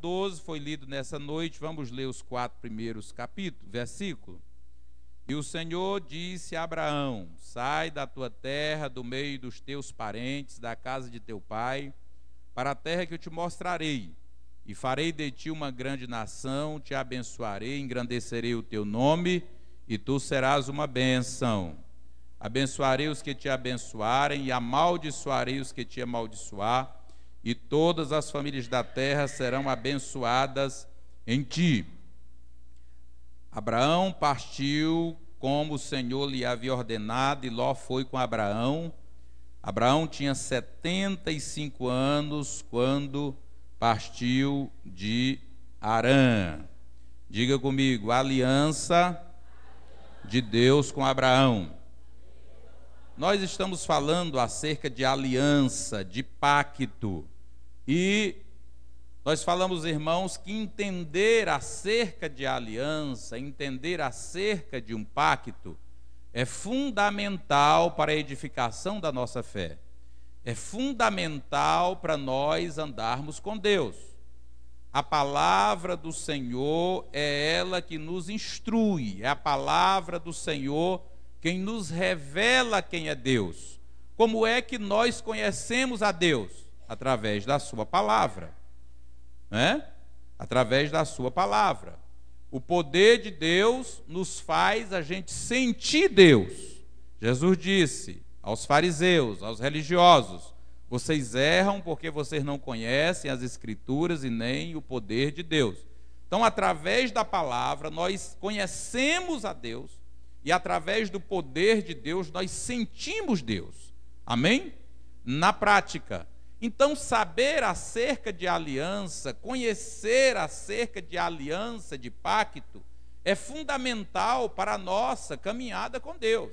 12 foi lido nessa noite. Vamos ler os 4 primeiros versículos. E o Senhor disse a Abraão: sai da tua terra, do meio dos teus parentes, da casa de teu pai, para a terra que eu te mostrarei, e farei de ti uma grande nação, te abençoarei, engrandecerei o teu nome, e tu serás uma bênção. Abençoarei os que te abençoarem, e amaldiçoarei os que te amaldiçoar, e todas as famílias da terra serão abençoadas em ti. Abraão partiu como o Senhor lhe havia ordenado, e Ló foi com Abraão. Abraão tinha 75 anos quando partiu de Harã. Diga comigo: aliança de Deus com Abraão. Nós estamos falando acerca de aliança, de pacto. E nós falamos, irmãos, que entender acerca de aliança, entender acerca de um pacto, é fundamental para a edificação da nossa fé. É fundamental para nós andarmos com Deus. A palavra do Senhor é ela que nos instrui, é a palavra do Senhor quem nos revela quem é Deus. Como é que nós conhecemos a Deus? Através da sua palavra, né? Através da sua palavra. O poder de Deus nos faz a gente sentir Deus. Jesus disse aos fariseus, aos religiosos: vocês erram porque vocês não conhecem as Escrituras e nem o poder de Deus. Então, através da palavra, nós conhecemos a Deus, e através do poder de Deus, nós sentimos Deus. Amém? Na prática. Então, saber acerca de aliança, conhecer acerca de aliança, de pacto, é fundamental para a nossa caminhada com Deus.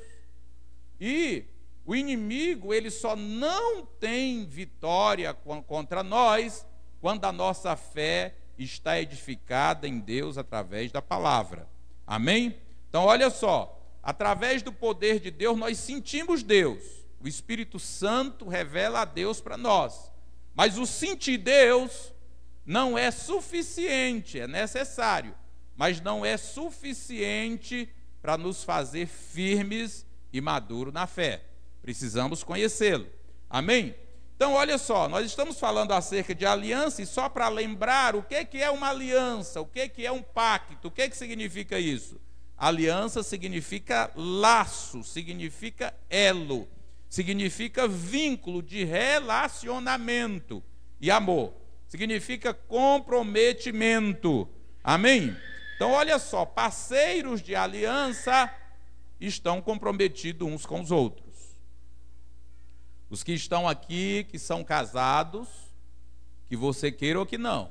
E o inimigo, ele só não tem vitória contra nós quando a nossa fé está edificada em Deus através da palavra. Amém? Então, olha só, através do poder de Deus, nós sentimos Deus. O Espírito Santo revela a Deus para nós. Mas o sentir Deus não é suficiente, é necessário, mas não é suficiente para nos fazer firmes e maduros na fé. Precisamos conhecê-lo. Amém? Então, olha só, nós estamos falando acerca de aliança, e só para lembrar o que é uma aliança, o que é um pacto, o que significa isso? Aliança significa laço, significa elo, significa vínculo de relacionamento e amor, significa comprometimento. Amém? Então, olha só, parceiros de aliança estão comprometidos uns com os outros. Os que estão aqui, que são casados, que você queira ou que não,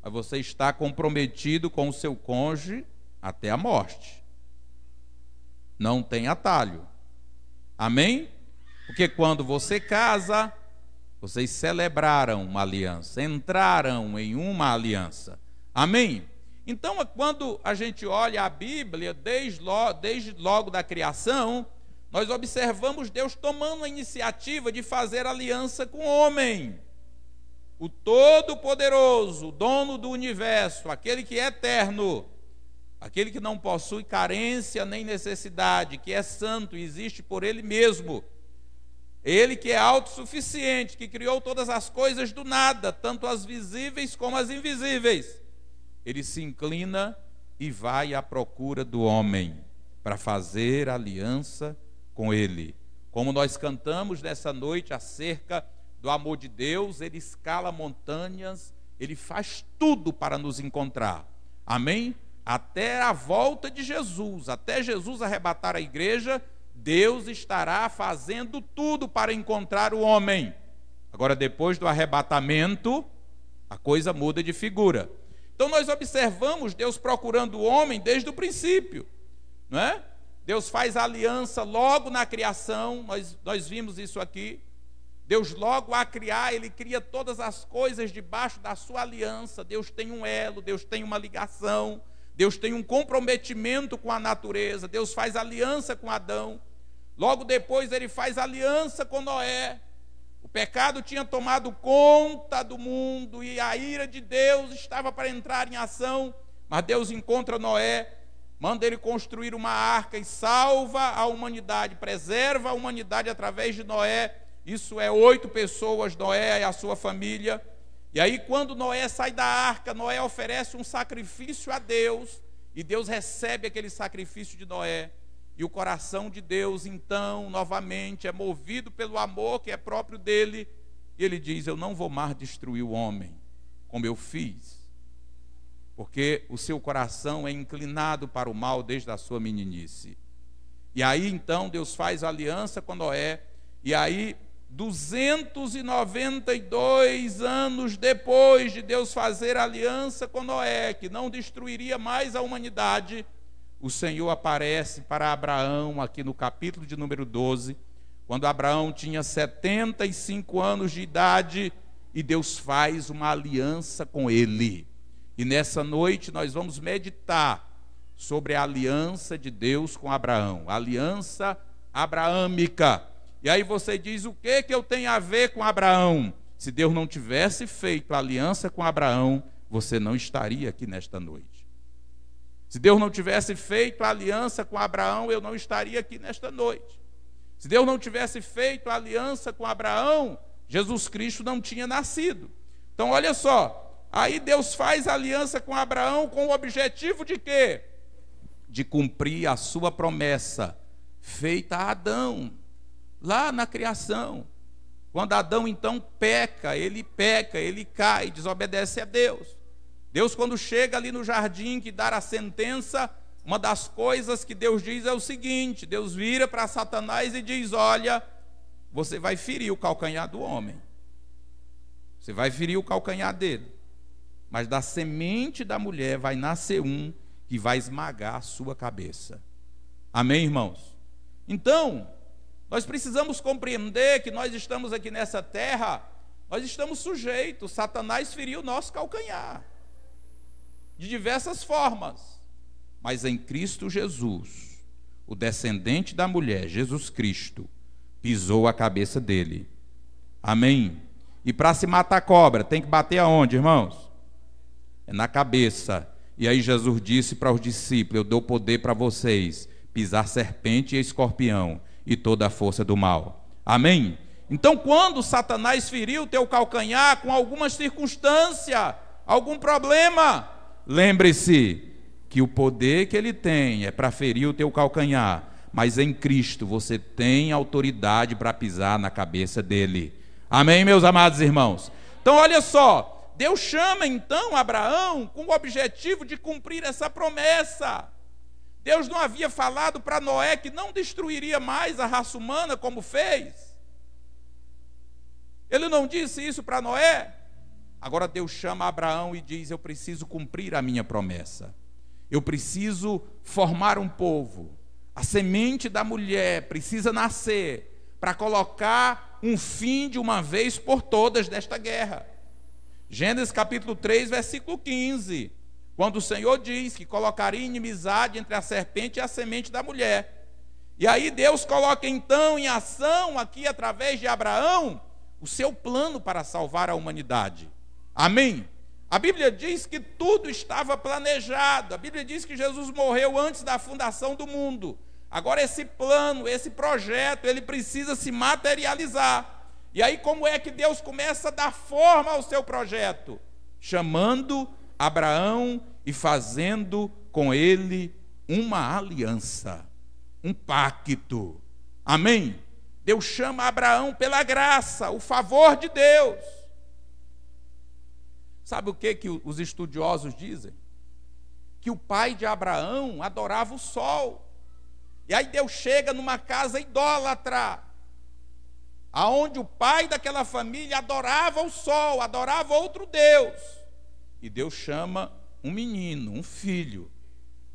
mas você está comprometido com o seu cônjuge até a morte. Não tem atalho. Amém? Porque quando você casa, vocês celebraram uma aliança, entraram em uma aliança. Amém? Então, quando a gente olha a Bíblia, desde logo da criação, nós observamos Deus tomando a iniciativa de fazer aliança com o homem. O Todo-Poderoso, o dono do universo, aquele que é eterno, aquele que não possui carência nem necessidade, que é santo e existe por ele mesmo. Ele que é autossuficiente, que criou todas as coisas do nada, tanto as visíveis como as invisíveis. Ele se inclina e vai à procura do homem para fazer aliança com ele. Como nós cantamos nessa noite acerca do amor de Deus, ele escala montanhas, ele faz tudo para nos encontrar. Amém? Até a volta de Jesus, até Jesus arrebatar a igreja, Deus estará fazendo tudo para encontrar o homem. Agora, depois do arrebatamento, a coisa muda de figura. Então, nós observamos Deus procurando o homem desde o princípio, não é? Deus faz aliança logo na criação, nós vimos isso aqui. Deus logo a criar, ele cria todas as coisas debaixo da sua aliança. Deus tem um elo, Deus tem uma ligação, Deus tem um comprometimento com a natureza. Deus faz aliança com Adão. Logo depois ele faz aliança com Noé. O pecado tinha tomado conta do mundo e a ira de Deus estava para entrar em ação, mas Deus encontra Noé, manda ele construir uma arca e salva a humanidade, preserva a humanidade através de Noé. Isso é 8 pessoas, Noé e a sua família. E aí quando Noé sai da arca, Noé oferece um sacrifício a Deus, e Deus recebe aquele sacrifício de Noé. E o coração de Deus, então, novamente, é movido pelo amor que é próprio dele, e ele diz: eu não vou mais destruir o homem, como eu fiz, porque o seu coração é inclinado para o mal desde a sua meninice. E aí então Deus faz aliança com Noé, e aí 292 anos depois de Deus fazer aliança com Noé, que não destruiria mais a humanidade, o Senhor aparece para Abraão aqui no capítulo de número 12, quando Abraão tinha 75 anos de idade, e Deus faz uma aliança com ele. E nessa noite nós vamos meditar sobre a aliança de Deus com Abraão, a aliança abraâmica. E aí você diz: o que eu tenho a ver com Abraão? Se Deus não tivesse feito a aliança com Abraão, você não estaria aqui nesta noite. Se Deus não tivesse feito a aliança com Abraão, eu não estaria aqui nesta noite. Se Deus não tivesse feito a aliança com Abraão, Jesus Cristo não tinha nascido. Então olha só, aí Deus faz aliança com Abraão com o objetivo de quê? De cumprir a sua promessa feita a Adão, lá na criação. Quando Adão então peca, ele cai, desobedece a Deus. Deus, quando chega ali no jardim que dá a sentença, uma das coisas que Deus diz é o seguinte: Deus vira para Satanás e diz: olha, você vai ferir o calcanhar do homem, você vai ferir o calcanhar dele, mas da semente da mulher vai nascer um que vai esmagar a sua cabeça. Amém, irmãos? Então, nós precisamos compreender que nós estamos aqui nessa terra, nós estamos sujeitos. Satanás feriu o nosso calcanhar de diversas formas, mas em Cristo Jesus, o descendente da mulher, Jesus Cristo, pisou a cabeça dele. Amém? E para se matar a cobra, tem que bater aonde, irmãos? É na cabeça. E aí Jesus disse para os discípulos: eu dou poder para vocês pisar serpente e escorpião e toda a força do mal. Amém? Então, quando Satanás feriu o teu calcanhar com alguma circunstância, algum problema, lembre-se que o poder que ele tem é para ferir o teu calcanhar, mas em Cristo você tem autoridade para pisar na cabeça dele. Amém, meus amados irmãos? Então olha só, Deus chama então Abraão com o objetivo de cumprir essa promessa. Deus não havia falado para Noé que não destruiria mais a raça humana como fez? Ele não disse isso para Noé? Agora Deus chama Abraão e diz: eu preciso cumprir a minha promessa. Eu preciso formar um povo. A semente da mulher precisa nascer para colocar um fim de uma vez por todas desta guerra. Gênesis capítulo 3, versículo 15. Quando o Senhor diz que colocaria inimizade entre a serpente e a semente da mulher. E aí Deus coloca então em ação aqui através de Abraão o seu plano para salvar a humanidade. Amém? A Bíblia diz que tudo estava planejado. A Bíblia diz que Jesus morreu antes da fundação do mundo. Agora esse plano, esse projeto, ele precisa se materializar. E aí como é que Deus começa a dar forma ao seu projeto? Chamando Abraão e fazendo com ele uma aliança, um pacto. Amém? Deus chama Abraão pela graça, o favor de Deus. Sabe o que os estudiosos dizem? Que o pai de Abraão adorava o sol. E aí Deus chega numa casa idólatra, aonde o pai daquela família adorava o sol, adorava outro Deus. E Deus chama um menino, um filho,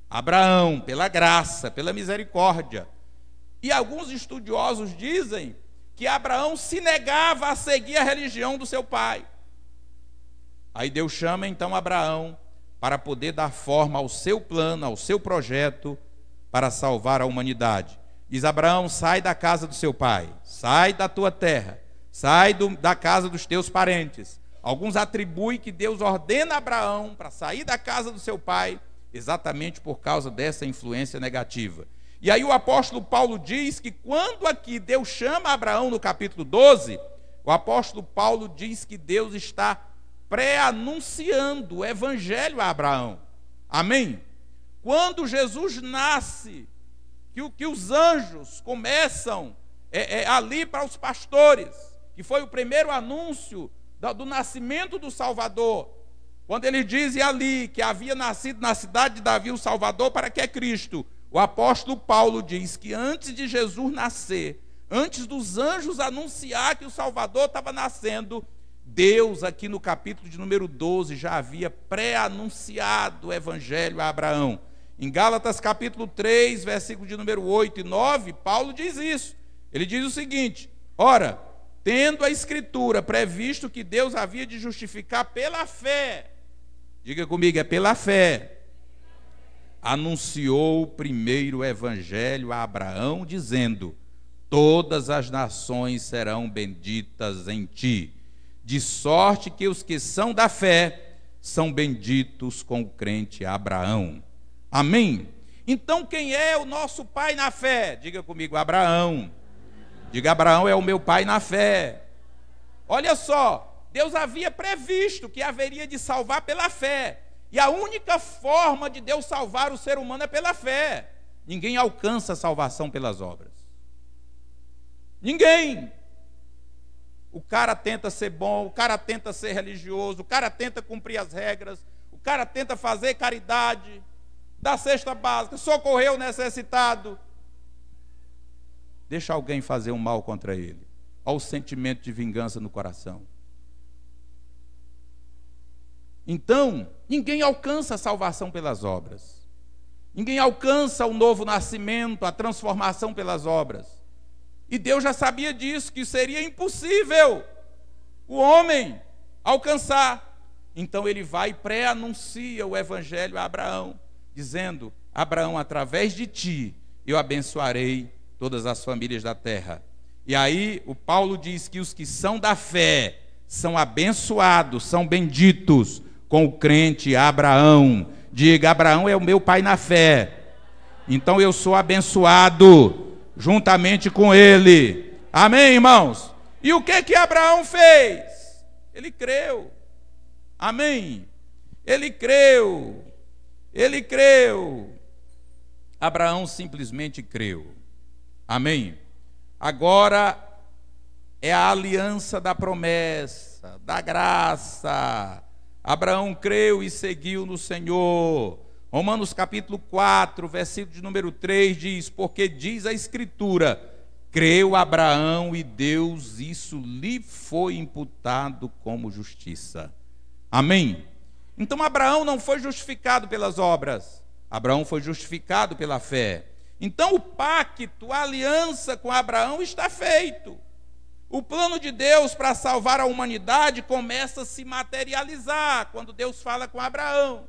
Abraão, pela graça, pela misericórdia. E alguns estudiosos dizem que Abraão se negava a seguir a religião do seu pai. Aí Deus chama então Abraão para poder dar forma ao seu plano, ao seu projeto para salvar a humanidade. Diz: Abraão, sai da casa do seu pai, sai da tua terra, sai da casa dos teus parentes. Alguns atribuem que Deus ordena a Abraão para sair da casa do seu pai, exatamente por causa dessa influência negativa. E aí o apóstolo Paulo diz que quando aqui Deus chama Abraão no capítulo 12, o apóstolo Paulo diz que Deus está pré-anunciando o evangelho a Abraão. Amém? Quando Jesus nasce, que os anjos começam ali para os pastores, que foi o primeiro anúncio do nascimento do Salvador, quando eles dizem ali que havia nascido na cidade de Davi o Salvador, para que é Cristo, o apóstolo Paulo diz que antes de Jesus nascer, antes dos anjos anunciar que o Salvador estava nascendo, Deus aqui no capítulo de número 12 já havia pré-anunciado o evangelho a Abraão. Em Gálatas capítulo 3, versículo de número 8 e 9, Paulo diz isso. Ele diz o seguinte: ora, tendo a Escritura previsto que Deus havia de justificar pela fé, diga comigo, é pela fé, anunciou primeiro o evangelho a Abraão, dizendo: todas as nações serão benditas em ti, de sorte que os que são da fé são benditos com o crente Abraão. Amém? Então quem é o nosso pai na fé? Diga comigo, Abraão. Diga, Abraão é o meu pai na fé. Olha só, Deus havia previsto que haveria de salvar pela fé. E a única forma de Deus salvar o ser humano é pela fé. Ninguém alcança a salvação pelas obras. Ninguém. O cara tenta ser bom, o cara tenta ser religioso, o cara tenta cumprir as regras, o cara tenta fazer caridade, dar cesta básica, socorrer o necessitado. Deixa alguém fazer um mal contra ele. Olha o sentimento de vingança no coração. Então, ninguém alcança a salvação pelas obras. Ninguém alcança o novo nascimento, a transformação pelas obras. E Deus já sabia disso, que seria impossível o homem alcançar. Então ele vai e pré-anuncia o evangelho a Abraão, dizendo: Abraão, através de ti, eu abençoarei todas as famílias da terra. E aí o Paulo diz que os que são da fé são abençoados, são benditos com o crente Abraão. Diga, Abraão é o meu pai na fé. Então eu sou abençoado juntamente com ele. Amém, irmãos? E o que Abraão fez? Ele creu. Amém? Ele creu. Ele creu. Abraão simplesmente creu. Amém? Agora é a aliança da promessa, da graça. Abraão creu e seguiu no Senhor. Romanos capítulo 4, versículo de número 3 diz: porque diz a Escritura, creu Abraão e Deus isso lhe foi imputado como justiça. Amém? Então Abraão não foi justificado pelas obras, Abraão foi justificado pela fé. Então o pacto, a aliança com Abraão está feito. O plano de Deus para salvar a humanidade começa a se materializar quando Deus fala com Abraão.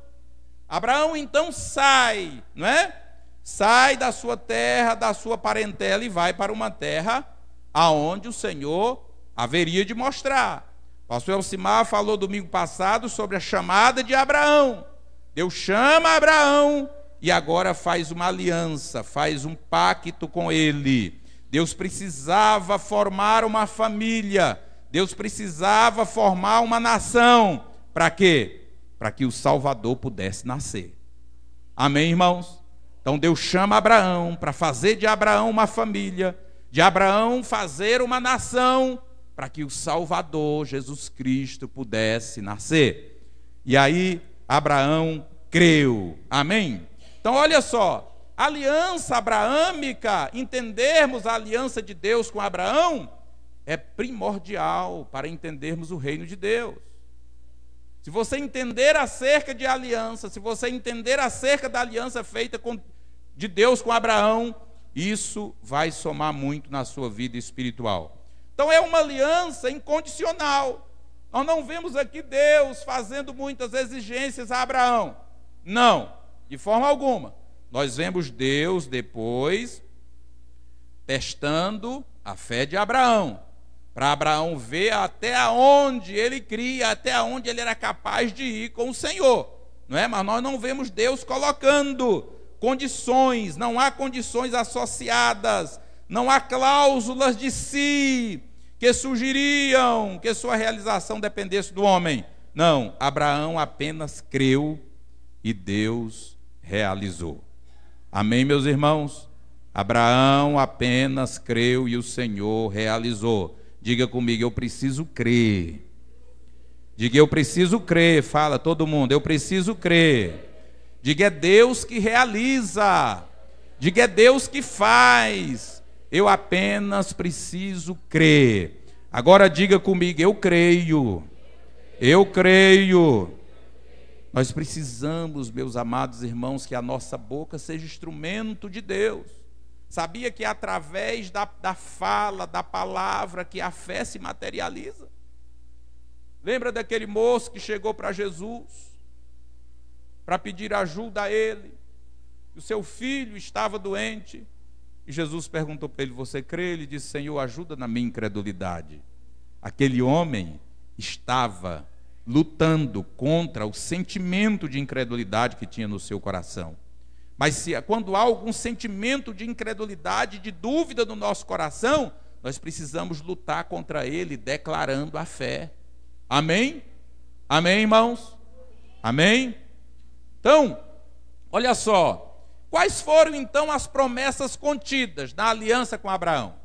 Abraão então sai, não é? Sai da sua terra, da sua parentela e vai para uma terra aonde o Senhor haveria de mostrar. O pastor Elcimar falou domingo passado sobre a chamada de Abraão. Deus chama Abraão e agora faz uma aliança, faz um pacto com ele. Deus precisava formar uma família, Deus precisava formar uma nação. Para quê? Para que o Salvador pudesse nascer. Amém, irmãos? Então Deus chama Abraão para fazer de Abraão uma família, de Abraão fazer uma nação, para que o Salvador, Jesus Cristo, pudesse nascer. E aí Abraão creu. Amém? Então olha só, a aliança abraâmica, entendermos a aliança de Deus com Abraão, é primordial para entendermos o reino de Deus. Se você entender acerca de aliança, se você entender acerca da aliança feita de Deus com Abraão, isso vai somar muito na sua vida espiritual. Então é uma aliança incondicional. Nós não vemos aqui Deus fazendo muitas exigências a Abraão. Não, de forma alguma. Nós vemos Deus depois testando a fé de Abraão, para Abraão ver até onde ele cria, até onde ele era capaz de ir com o Senhor, não é? Mas nós não vemos Deus colocando condições, não há condições associadas, não há cláusulas de si que sugeriam que sua realização dependesse do homem. Não, Abraão apenas creu e Deus realizou. Amém, meus irmãos? Abraão apenas creu e o Senhor realizou. Diga comigo, eu preciso crer. Diga, eu preciso crer. Fala todo mundo, eu preciso crer. Diga, é Deus que realiza. Diga, é Deus que faz. Eu apenas preciso crer. Agora diga comigo, eu creio. Eu creio. Nós precisamos, meus amados irmãos, que a nossa boca seja instrumento de Deus. Sabia que é através da fala, da palavra, que a fé se materializa? Lembra daquele moço que chegou para Jesus para pedir ajuda a ele? O seu filho estava doente e Jesus perguntou para ele, você crê? Ele disse, Senhor, ajuda na minha incredulidade. Aquele homem estava lutando contra o sentimento de incredulidade que tinha no seu coração. Mas quando há algum sentimento de incredulidade, de dúvida no nosso coração, nós precisamos lutar contra ele, declarando a fé. Amém? Amém, irmãos? Amém? Então, olha só, quais foram então as promessas contidas na aliança com Abraão?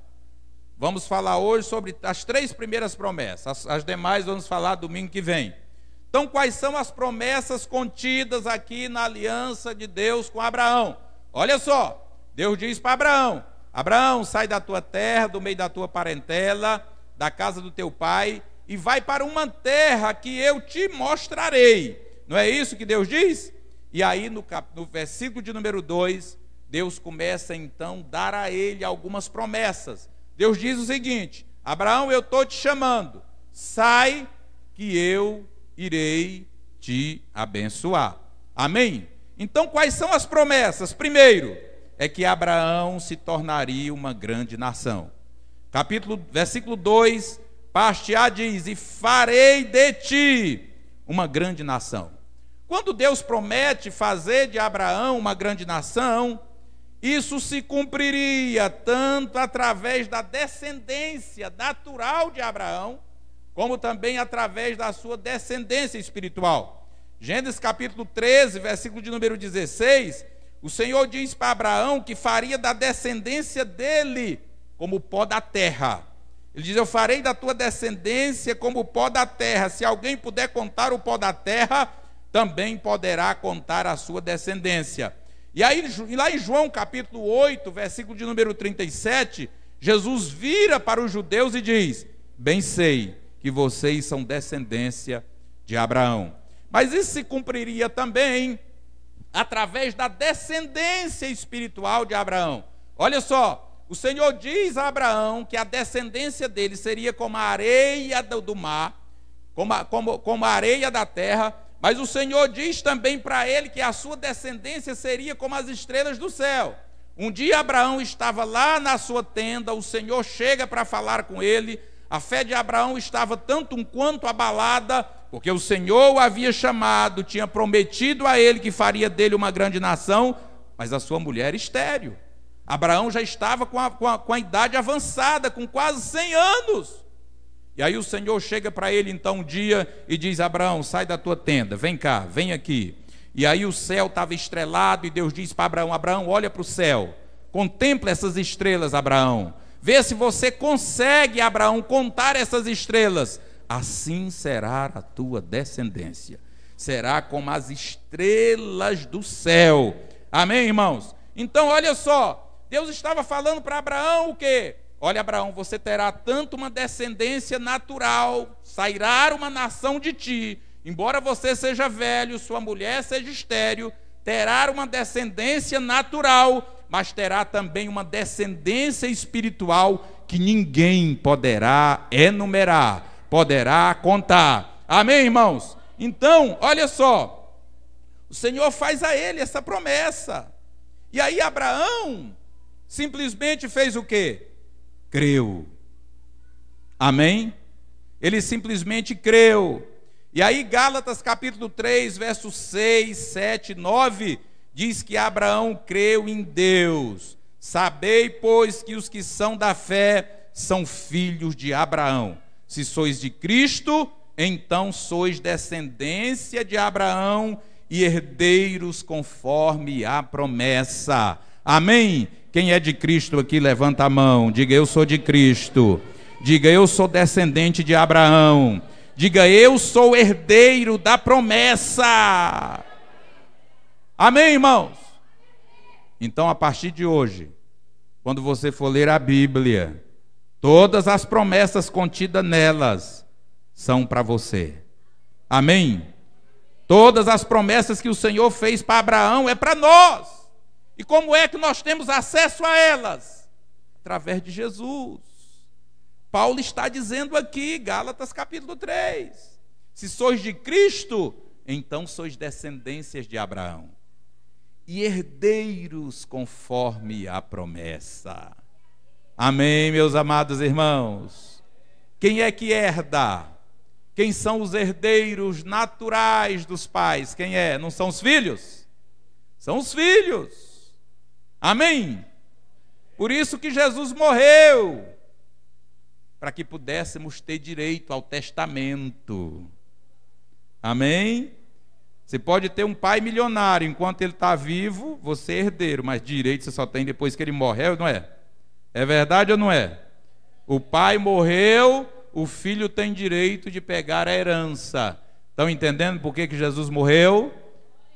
Vamos falar hoje sobre as 3 primeiras promessas, as demais vamos falar domingo que vem. Então, quais são as promessas contidas aqui na aliança de Deus com Abraão? Olha só, Deus diz para Abraão, Abraão, sai da tua terra, do meio da tua parentela, da casa do teu pai, e vai para uma terra que eu te mostrarei. Não é isso que Deus diz? E aí no versículo de número 2, Deus começa então a dar a ele algumas promessas. Deus diz o seguinte, Abraão, eu estou te chamando, sai que eu irei te abençoar. Amém? Então quais são as promessas? Primeiro, é que Abraão se tornaria uma grande nação. Versículo 2, parte A diz, e farei de ti uma grande nação. Quando Deus promete fazer de Abraão uma grande nação, isso se cumpriria tanto através da descendência natural de Abraão, como também através da sua descendência espiritual. Gênesis capítulo 13, versículo de número 16, o Senhor diz para Abraão que faria da descendência dele como o pó da terra. Ele diz, eu farei da tua descendência como o pó da terra. Se alguém puder contar o pó da terra, também poderá contar a sua descendência. E aí, lá em João capítulo 8, versículo de número 37, Jesus vira para os judeus e diz, bem sei que vocês são descendência de Abraão. Mas isso se cumpriria também através da descendência espiritual de Abraão. Olha só, o Senhor diz a Abraão que a descendência dele seria como a areia do mar, como a areia da terra, mas o Senhor diz também para ele que a sua descendência seria como as estrelas do céu. Um dia Abraão estava lá na sua tenda, o Senhor chega para falar com ele. A fé de Abraão estava tanto um quanto abalada, porque o Senhor o havia chamado, tinha prometido a ele que faria dele uma grande nação, mas a sua mulher era estéril. Abraão já estava com a idade avançada, com quase 100 anos. E aí o Senhor chega para ele então um dia e diz, Abraão, sai da tua tenda, vem cá, vem aqui. E aí o céu estava estrelado e Deus diz para Abraão, Abraão, olha para o céu, contempla essas estrelas, Abraão. Vê se você consegue, Abraão, contar essas estrelas. Assim será a tua descendência. Será como as estrelas do céu. Amém, irmãos? Então, olha só. Deus estava falando para Abraão o quê? Olha, Abraão, você terá tanto uma descendência natural, sairá uma nação de ti. Embora você seja velho, sua mulher seja estéril, terá uma descendência natural, mas terá também uma descendência espiritual que ninguém poderá enumerar, poderá contar. Amém, irmãos? Então, olha só, o Senhor faz a ele essa promessa. E aí Abraão simplesmente fez o quê? Creu. Amém? Ele simplesmente creu. E aí Gálatas capítulo 3, versos 6, 7, 9, diz que Abraão creu em Deus. Sabei, pois, que os que são da fé são filhos de Abraão. Se sois de Cristo, então sois descendência de Abraão e herdeiros conforme a promessa. Amém? Quem é de Cristo aqui, levanta a mão. Diga, eu sou de Cristo. Diga, eu sou descendente de Abraão. Diga, eu sou herdeiro da promessa. Amém, irmãos? Então, a partir de hoje, quando você for ler a Bíblia, todas as promessas contidas nelas são para você. Amém? Todas as promessas que o Senhor fez para Abraão é para nós. E como é que nós temos acesso a elas? Através de Jesus. Paulo está dizendo aqui, Gálatas capítulo 3, se sois de Cristo, então sois descendências de Abraão e herdeiros conforme a promessa. Amém, meus amados irmãos? Quem é que herda? Quem são os herdeiros naturais dos pais? Quem é? Não são os filhos? São os filhos. Amém? Por isso que Jesus morreu, para que pudéssemos ter direito ao testamento. Amém? Você pode ter um pai milionário, enquanto ele está vivo, você é herdeiro, mas direito você só tem depois que ele morreu, não é? É verdade ou não é? O pai morreu, o filho tem direito de pegar a herança. Estão entendendo por que Jesus morreu?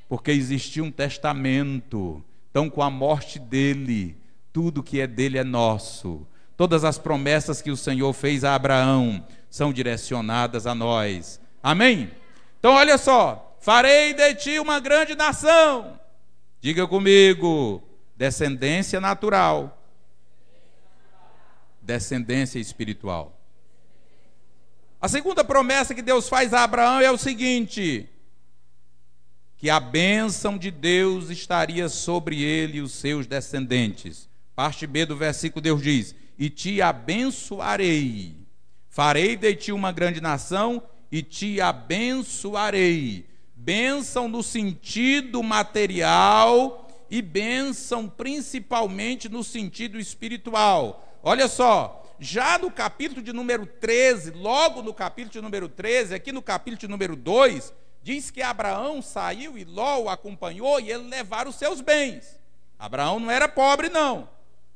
Porque existia um testamento. Então, com a morte dele, tudo que é dele é nosso. Todas as promessas que o Senhor fez a Abraão são direcionadas a nós. Amém? Então, olha só. Farei de ti uma grande nação. Diga comigo, descendência natural, descendência espiritual. A segunda promessa que Deus faz a Abraão é o seguinte: que a bênção de Deus estaria sobre ele e os seus descendentes. Parte B do versículo, Deus diz: e te abençoarei, farei de ti uma grande nação e te abençoarei. Bênção no sentido material e bênção principalmente no sentido espiritual. Olha só, já no capítulo de número 13, logo no capítulo de número 13, aqui no capítulo de número 2, diz que Abraão saiu e Ló o acompanhou e ele levaram os seus bens. Abraão não era pobre não,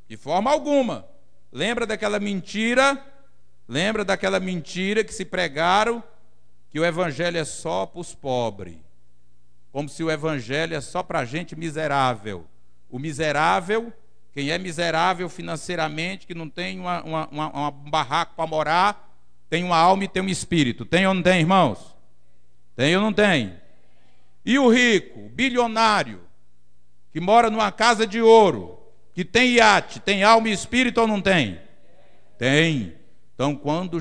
de forma alguma. Lembra daquela mentira que se pregaram, que o evangelho é só para os pobres, como se o evangelho é só para gente miserável. O miserável, quem é miserável financeiramente, que não tem um barraco para morar, tem uma alma e tem um espírito. Tem ou não tem, irmãos? Tem ou não tem? E o rico, o bilionário, que mora numa casa de ouro, que tem iate, tem alma e espírito ou não tem? Tem. Então, quando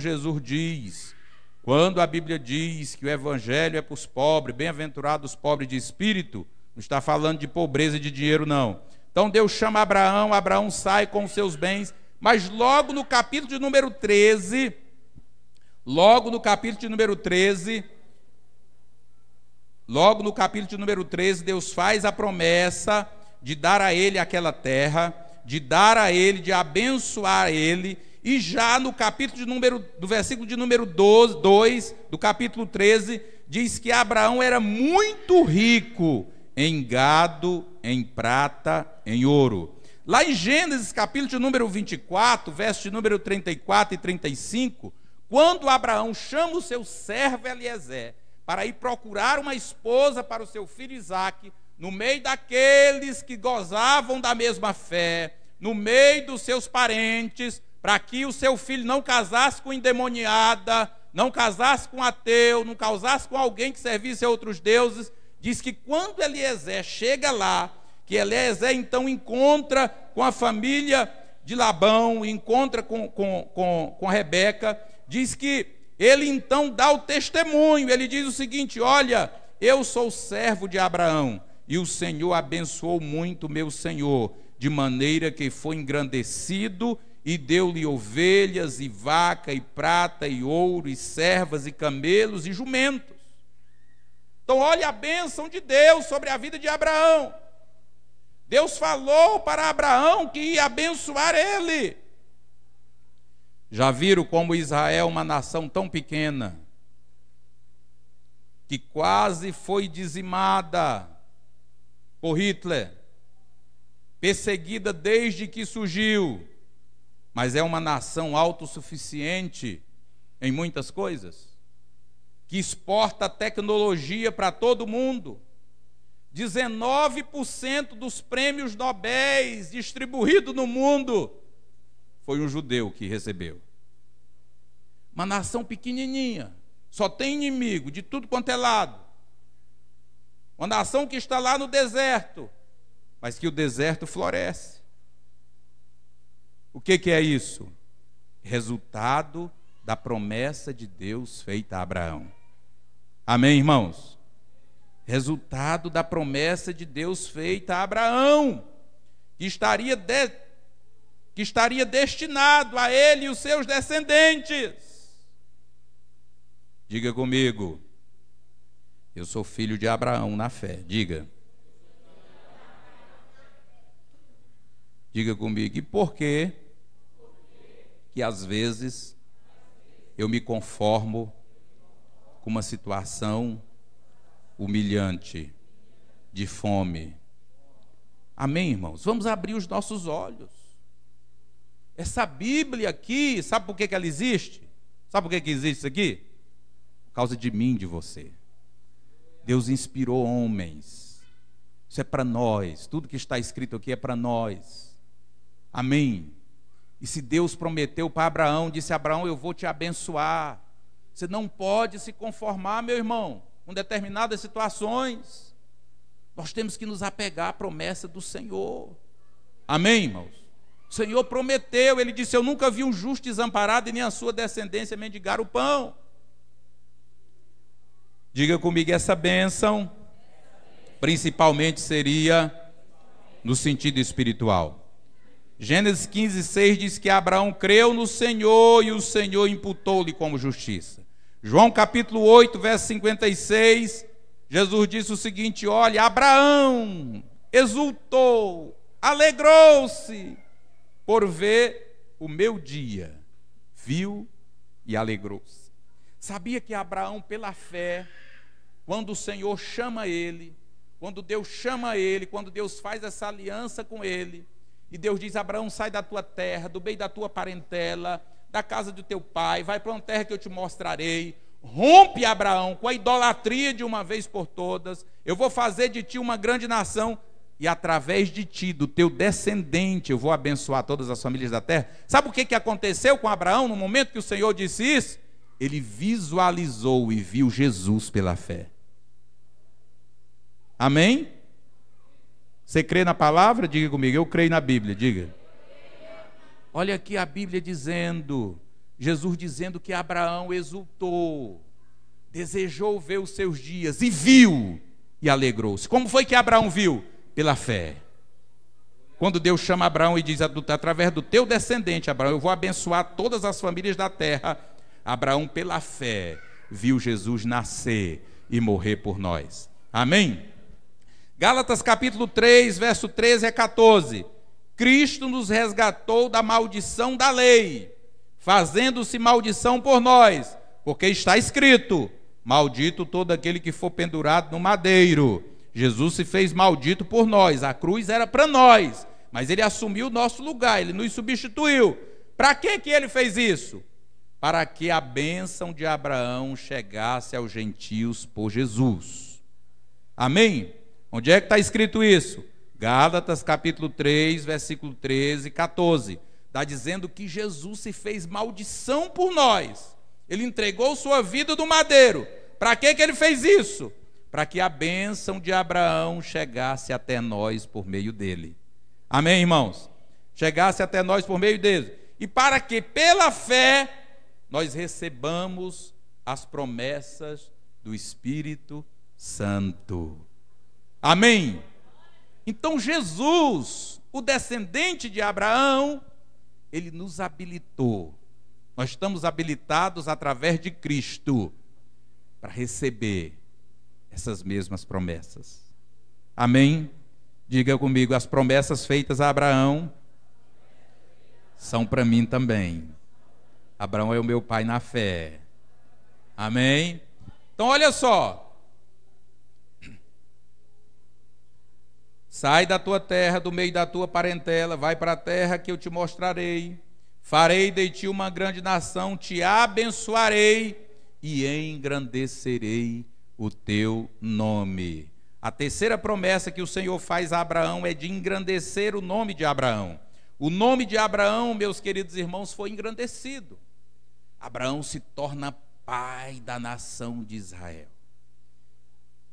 a Bíblia diz que o evangelho é para os pobres, bem-aventurados os pobres de espírito, não está falando de pobreza e de dinheiro não. Então Deus chama Abraão, Abraão sai com os seus bens, mas logo no capítulo de número 13, Deus faz a promessa de dar a ele aquela terra, de abençoar ele. E já no capítulo do versículo de número 2, do capítulo 13, diz que Abraão era muito rico em gado, em prata, em ouro. Lá em Gênesis, capítulo de número 24, verso de número 34 e 35, quando Abraão chama o seu servo Eliezer para ir procurar uma esposa para o seu filho Isaque, no meio daqueles que gozavam da mesma fé, no meio dos seus parentes, para que o seu filho não casasse com endemoniada, não casasse com ateu, não casasse com alguém que servisse a outros deuses, diz que quando Eliezer chega lá, que Eliezer então encontra com a família de Labão, encontra com Rebeca, diz que ele então dá o testemunho, ele diz o seguinte: olha, eu sou servo de Abraão, e o Senhor abençoou muito meu senhor, de maneira que foi engrandecido e deu-lhe ovelhas, e vaca, e prata, e ouro, e servas, e camelos, e jumentos. Então olha a bênção de Deus sobre a vida de Abraão. Deus falou para Abraão que ia abençoar ele. Já viram como Israel, uma nação tão pequena, que quase foi dizimada por Hitler, perseguida desde que surgiu, mas é uma nação autossuficiente em muitas coisas, que exporta tecnologia para todo mundo. 19% dos prêmios Nobel distribuídos no mundo foi um judeu que recebeu. Uma nação pequenininha, só tem inimigo de tudo quanto é lado. Uma nação que está lá no deserto, mas que o deserto floresce. O que é isso? Resultado da promessa de Deus feita a Abraão. Amém, irmãos? Resultado da promessa de Deus feita a Abraão, que estaria destinado a ele e os seus descendentes. Diga comigo, eu sou filho de Abraão na fé. Diga. Diga comigo, e por que às vezes eu me conformo com uma situação humilhante, de fome? Amém, irmãos? Vamos abrir os nossos olhos. Essa Bíblia aqui, sabe por que ela existe? Sabe por que existe isso aqui? Por causa de mim, de você. Deus inspirou homens. Isso é para nós. Tudo que está escrito aqui é para nós. Amém? E se Deus prometeu para Abraão, disse a Abraão, eu vou te abençoar. Você não pode se conformar, meu irmão, com determinadas situações. Nós temos que nos apegar à promessa do Senhor. Amém, irmãos? O Senhor prometeu, Ele disse, eu nunca vi um justo desamparado e nem a sua descendência mendigar o pão. Diga comigo, essa bênção principalmente seria no sentido espiritual. Gênesis 15:6 diz que Abraão creu no Senhor e o Senhor imputou-lhe como justiça. João capítulo 8, verso 56, Jesus disse o seguinte, olha, Abraão exultou, alegrou-se por ver o meu dia, viu e alegrou-se. Sabia que Abraão, pela fé, quando o Senhor chama ele, quando Deus chama ele, quando Deus faz essa aliança com ele, e Deus diz, Abraão, sai da tua terra, do meio da tua parentela, da casa do teu pai, vai para uma terra que eu te mostrarei. Rompe, Abraão, com a idolatria de uma vez por todas. Eu vou fazer de ti uma grande nação, e através de ti, do teu descendente, eu vou abençoar todas as famílias da terra. Sabe o que aconteceu com Abraão no momento que o Senhor disse isso? Ele visualizou e viu Jesus pela fé. Amém? Você crê na palavra? Diga comigo, eu creio na Bíblia, diga. Olha aqui a Bíblia dizendo, Jesus dizendo que Abraão exultou, desejou ver os seus dias, e viu, e alegrou-se. Como foi que Abraão viu? Pela fé. Quando Deus chama Abraão e diz, através do teu descendente, Abraão, eu vou abençoar todas as famílias da terra. Abraão, pela fé, viu Jesus nascer e morrer por nós. Amém? Gálatas capítulo 3, verso 13 a 14. Cristo nos resgatou da maldição da lei, fazendo-se maldição por nós, porque está escrito, maldito todo aquele que for pendurado no madeiro. Jesus se fez maldito por nós, a cruz era para nós, mas ele assumiu o nosso lugar, ele nos substituiu. Para que ele fez isso? Para que a bênção de Abraão chegasse aos gentios por Jesus. Amém? Onde é que está escrito isso? Gálatas capítulo 3, versículo 13 e 14. Está dizendo que Jesus se fez maldição por nós. Ele entregou sua vida do madeiro. Para que ele fez isso? Para que a bênção de Abraão chegasse até nós por meio dele. Amém, irmãos? Chegasse até nós por meio dele. E para que, pela fé, nós recebamos as promessas do Espírito Santo. Amém? Então Jesus, o descendente de Abraão, Ele nos habilitou. Nós estamos habilitados através de Cristo para receber essas mesmas promessas. Amém? Diga comigo, as promessas feitas a Abraão são para mim também. Abraão é o meu pai na fé. Amém? Então olha só. Sai da tua terra, do meio da tua parentela, vai para a terra que eu te mostrarei. Farei de ti uma grande nação, te abençoarei e engrandecerei o teu nome. A terceira promessa que o Senhor faz a Abraão é de engrandecer o nome de Abraão. O nome de Abraão, meus queridos irmãos, foi engrandecido. Abraão se torna pai da nação de Israel.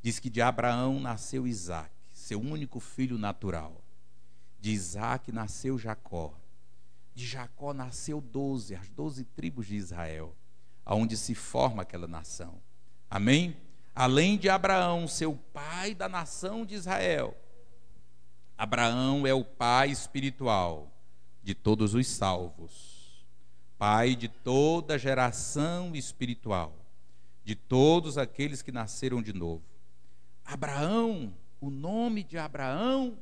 Diz que de Abraão nasceu Isaque, seu único filho natural. De Isaque nasceu Jacó. De Jacó nasceu as 12 tribos de Israel, aonde se forma aquela nação. Amém? Além de Abraão, seu pai da nação de Israel, Abraão é o pai espiritual de todos os salvos, pai de toda geração espiritual, de todos aqueles que nasceram de novo. Abraão, o nome de Abraão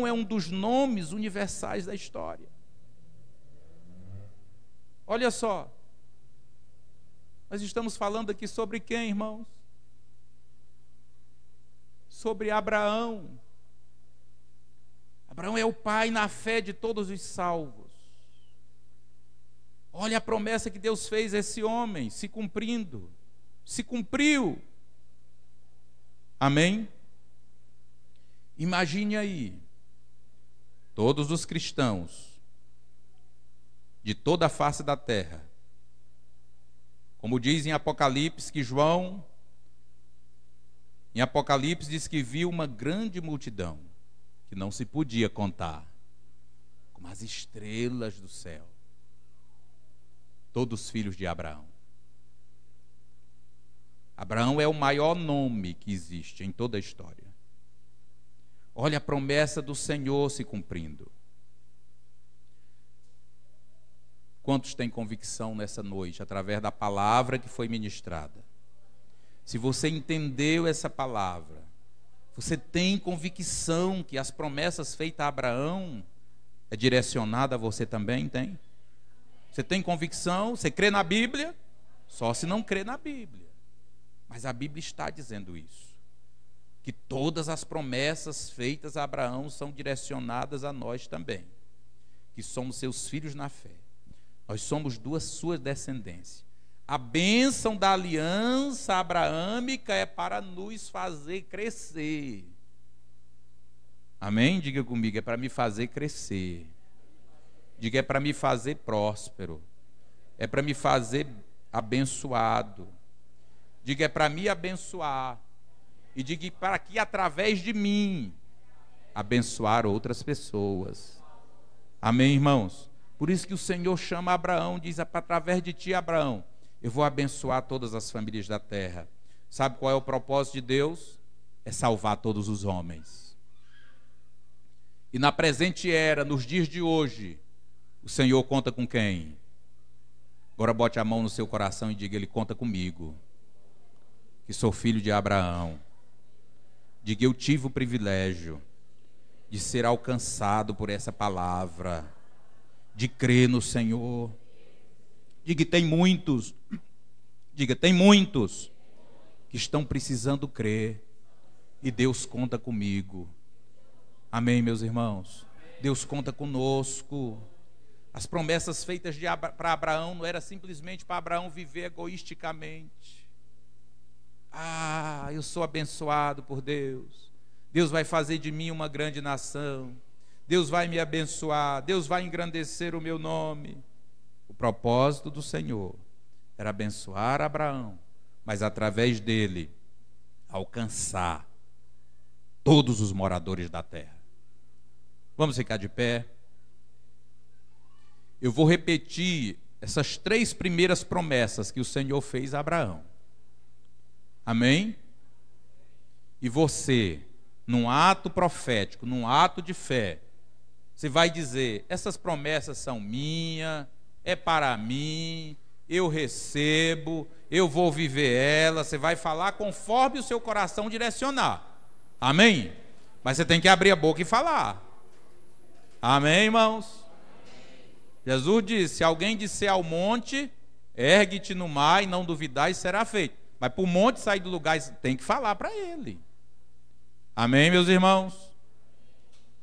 é um dos nomes universais da história. Olha só, nós estamos falando aqui sobre quem, irmãos? Sobre Abraão. Abraão é o pai na fé de todos os salvos. Olha a promessa que Deus fez a esse homem, se cumprindo. Se cumpriu. Amém? Imagine aí, todos os cristãos de toda a face da terra, como diz em Apocalipse, que João, em Apocalipse, diz que viu uma grande multidão, que não se podia contar, como as estrelas do céu, todos filhos de Abraão. Abraão é o maior nome que existe em toda a história. Olha a promessa do Senhor se cumprindo. Quantos têm convicção nessa noite, através da palavra que foi ministrada? Se você entendeu essa palavra, você tem convicção que as promessas feitas a Abraão é direcionada a você também, tem? Você tem convicção? Você crê na Bíblia? Só se não crê na Bíblia. Mas a Bíblia está dizendo isso. Que todas as promessas feitas a Abraão são direcionadas a nós também, que somos seus filhos na fé. Nós somos sua descendência. A bênção da aliança abraâmica é para nos fazer crescer. Amém? Diga comigo, é para me fazer crescer. Diga, é para me fazer próspero. É para me fazer abençoado. Diga, é para me abençoar. E diga, para que através de mim abençoar outras pessoas. Amém, irmãos? Por isso que o Senhor chama Abraão, diz, através de ti, Abraão, eu vou abençoar todas as famílias da terra. Sabe qual é o propósito de Deus? É salvar todos os homens. E na presente era, nos dias de hoje, o Senhor conta com quem? Agora bote a mão no seu coração e diga, Ele conta comigo, que sou filho de Abraão. Diga, eu tive o privilégio de ser alcançado por essa palavra, de crer no Senhor. Diga, tem muitos que estão precisando crer, e Deus conta comigo. Amém, meus irmãos? Deus conta conosco. As promessas feitas para Abraão não era simplesmente para Abraão viver egoisticamente. Ah, eu sou abençoado por Deus. Deus vai fazer de mim uma grande nação. Deus vai me abençoar. Deus vai engrandecer o meu nome. O propósito do Senhor era abençoar Abraão, mas através dele alcançar todos os moradores da terra. Vamos ficar de pé. Eu vou repetir essas 3 primeiras promessas que o Senhor fez a Abraão. Amém? E você, num ato profético, num ato de fé, Você vai dizer: essas promessas são minhas, é para mim, eu recebo, eu vou viver elas. Você vai falar conforme o seu coração direcionar. Amém? Mas você tem que abrir a boca e falar. Amém, irmãos? Jesus disse: se alguém disser ao monte, ergue-te no mar, e não duvidar, e será feito. Mas para o monte sair do lugar, tem que falar para ele. Amém, meus irmãos?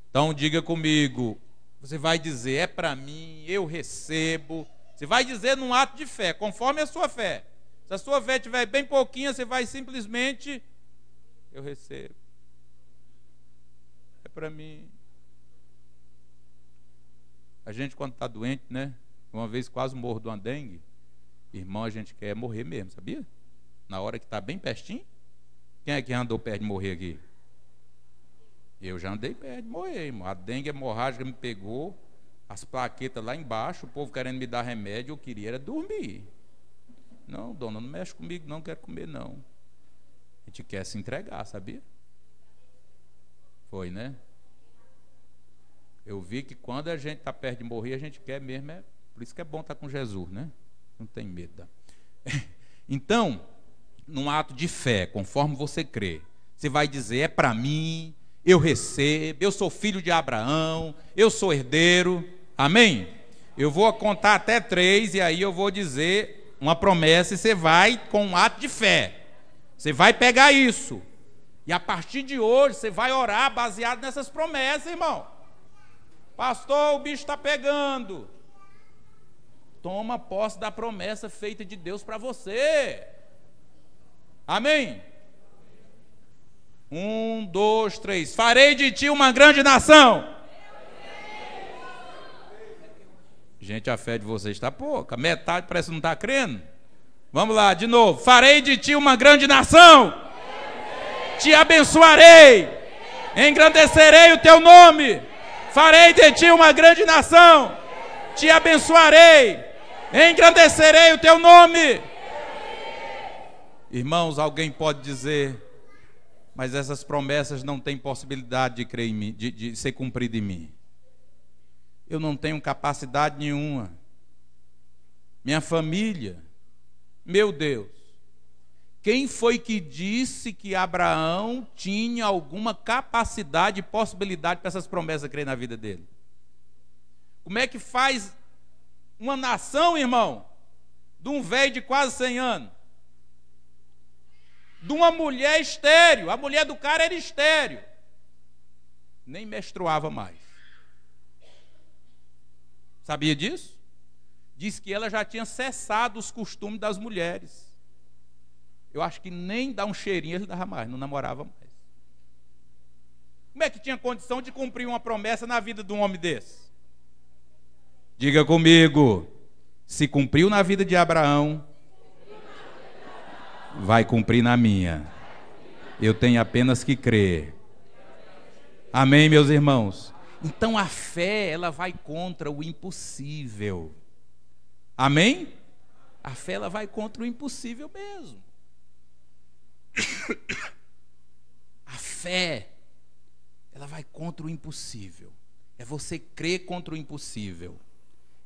Então diga comigo, você vai dizer: é para mim, eu recebo. Você vai dizer num ato de fé, conforme a sua fé. Se a sua fé estiver bem pouquinha, você vai simplesmente: eu recebo. É para mim. A gente, quando está doente, né? Uma vez quase morro de uma dengue. Irmão, a gente quer morrer mesmo, sabia? Na hora que está bem pertinho. Quem é que andou perto de morrer aqui? Eu já andei perto de morrer, irmão. A dengue hemorrágica me pegou, as plaquetas lá embaixo, o povo querendo me dar remédio, eu queria era dormir. Não, dona, não mexe comigo, não quero comer, não. A gente quer se entregar, sabia? Foi, né? Eu vi que quando a gente está perto de morrer, a gente quer mesmo, por isso que é bom estar com Jesus, né? Não tem medo. Então, num ato de fé, conforme você crê, você vai dizer: é para mim, eu recebo, eu sou filho de Abraão, eu sou herdeiro. Amém? Eu vou contar até 3 e aí eu vou dizer uma promessa e você vai com um ato de fé. Você vai pegar isso. E a partir de hoje você vai orar baseado nessas promessas, irmão. Pastor, o bicho está pegando. Toma posse da promessa feita de Deus para você. Amém? 1, 2, 3. Farei de ti uma grande nação. Gente, a fé de vocês está pouca. Metade parece que não está crendo. Vamos lá, de novo. Farei de ti uma grande nação. Te abençoarei. Engrandecerei o teu nome. Farei de ti uma grande nação. Te abençoarei. Engrandecerei o teu nome. Irmãos, alguém pode dizer: mas essas promessas não têm possibilidade de crer em mim, de ser cumprida em mim. Eu não tenho capacidade nenhuma. Minha família, meu Deus, quem foi que disse que Abraão tinha alguma capacidade e possibilidade para essas promessas crer na vida dele? Como é que faz uma nação, irmão, de um velho de quase 100 anos? De uma mulher estéril. A mulher do cara era estéril. Nem menstruava mais. Sabia disso? Diz que ela já tinha cessado os costumes das mulheres. Eu acho que nem dar um cheirinho ele dava mais, não namorava mais. Como é que tinha condição de cumprir uma promessa na vida de um homem desse? Diga comigo: se cumpriu na vida de Abraão, vai cumprir na minha. Eu tenho apenas que crer. Amém, meus irmãos? Então a fé, ela vai contra o impossível. Amém? A fé, ela vai contra o impossível mesmo. A fé, ela vai contra o impossível. É você crer contra o impossível.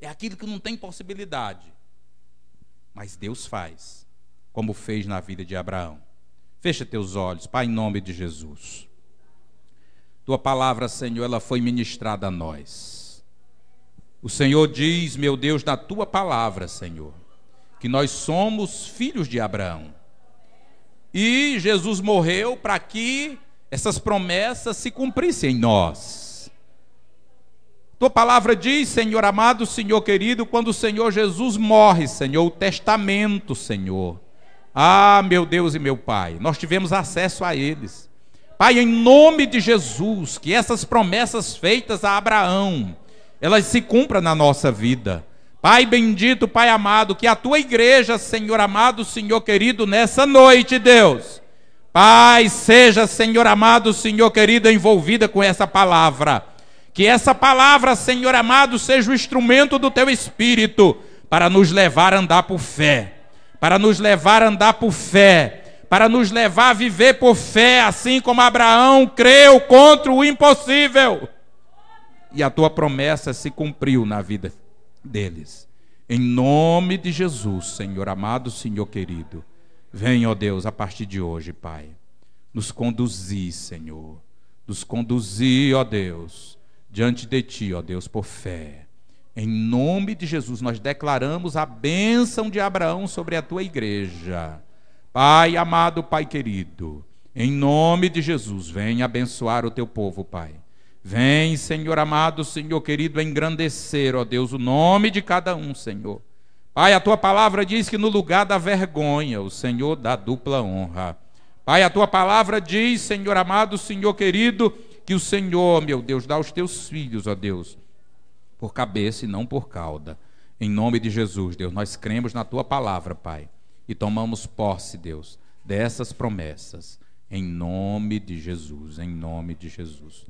É aquilo que não tem possibilidade. Mas Deus faz, como fez na vida de Abraão. Fecha teus olhos, Pai, em nome de Jesus. Tua palavra, Senhor, ela foi ministrada a nós. O Senhor diz, meu Deus, na tua palavra, Senhor, que nós somos filhos de Abraão. E Jesus morreu para que essas promessas se cumprissem em nós. Tua palavra diz, Senhor amado, Senhor querido, quando o Senhor Jesus morre, Senhor, o testamento, Senhor. Ah, meu Deus e meu Pai, nós tivemos acesso a eles. Pai, em nome de Jesus, que essas promessas feitas a Abraão, elas se cumpram na nossa vida. Pai bendito, Pai amado, que a tua igreja, Senhor amado, Senhor querido, nessa noite, Deus, Pai, seja, Senhor amado, Senhor querido, envolvida com essa palavra. Que essa palavra, Senhor amado, seja o instrumento do teu Espírito para nos levar a andar por fé. Para nos levar a andar por fé. Para nos levar a viver por fé, assim como Abraão creu contra o impossível. e a tua promessa se cumpriu na vida deles. Em nome de Jesus, Senhor amado, Senhor querido, vem, ó Deus, a partir de hoje, Pai, nos conduzir, Senhor, nos conduzir, ó Deus, diante de Ti, ó Deus, por fé. Em nome de Jesus, nós declaramos a bênção de Abraão sobre a Tua igreja. Pai amado, Pai querido, em nome de Jesus, vem abençoar o Teu povo, Pai. Vem, Senhor amado, Senhor querido, engrandecer, ó Deus, o nome de cada um, Senhor. Pai, a Tua palavra diz que no lugar da vergonha, o Senhor dá dupla honra. Pai, a Tua palavra diz, Senhor amado, Senhor querido, que o Senhor, meu Deus, dá aos Teus filhos, ó Deus, por cabeça e não por cauda. Em nome de Jesus, Deus, nós cremos na Tua palavra, Pai, e tomamos posse, Deus, dessas promessas. Em nome de Jesus, em nome de Jesus.